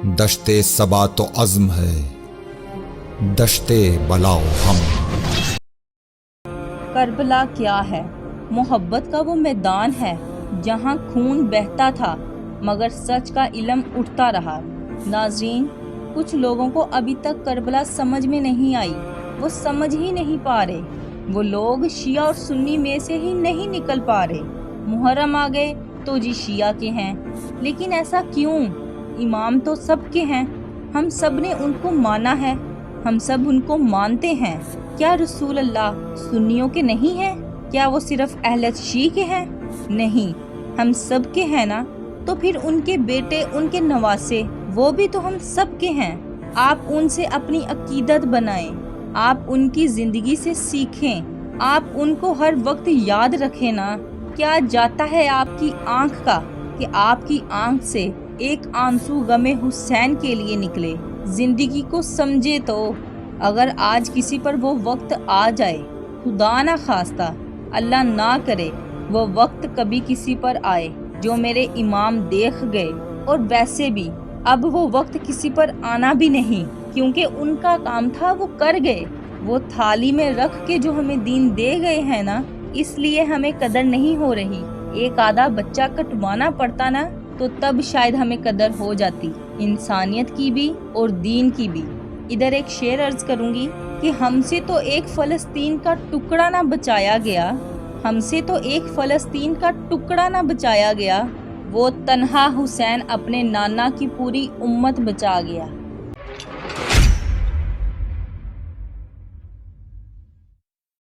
دشتے صبا تو عزم ہے، دشتے بلاؤ ہم۔ کربلا کیا ہے؟ محبت کا وہ میدان ہے جہاں خون بہتا تھا مگر سچ کا علم اٹھتا رہا۔ ناظرین، کچھ لوگوں کو ابھی تک کربلا سمجھ میں نہیں آئی، وہ سمجھ ہی نہیں پا رہے۔ وہ لوگ شیعہ اور سنی میں سے ہی نہیں نکل پا رہے۔ محرم آ گئے تو جی شیعہ کے ہیں، لیکن ایسا کیوں؟ امام تو سب کے ہیں، ہم سب نے ان کو مانا ہے، ہم سب ان کو مانتے ہیں۔ کیا رسول اللہ سنیوں کے نہیں ہیں؟ کیا وہ صرف اہل شیعہ کے ہیں؟ نہیں، ہم سب کے ہیں نا۔ تو پھر ان کے بیٹے، ان کے نواسے، وہ بھی تو ہم سب کے ہیں۔ آپ ان سے اپنی عقیدت بنائیں، آپ ان کی زندگی سے سیکھیں، آپ ان کو ہر وقت یاد رکھیں نا۔ کیا جاتا ہے آپ کی آنکھ کا کہ آپ کی آنکھ سے ایک آنسو غم حسین کے لیے نکلے؟ زندگی کو سمجھے تو۔ اگر آج کسی پر وہ وقت آ جائے، خدا نہ خواستہ، اللہ نہ کرے وہ وقت کبھی کسی پر آئے جو میرے امام دیکھ گئے، اور ویسے بھی اب وہ وقت کسی پر آنا بھی نہیں، کیونکہ ان کا کام تھا وہ کر گئے۔ وہ تھالی میں رکھ کے جو ہمیں دین دے گئے ہیں نا، اس لیے ہمیں قدر نہیں ہو رہی۔ ایک آدھا بچہ کٹوانا پڑتا نا تو تب شاید ہمیں قدر ہو جاتی، انسانیت کی بھی اور دین کی بھی۔ ادھر ایک شعر عرض کروں گی کہ ہم سے تو ایک فلسطین کا ٹکڑا نہ بچایا گیا، ہم سے تو ایک فلسطین کا ٹکڑا نہ بچایا گیا، وہ تنہا حسین اپنے نانا کی پوری امت بچا گیا۔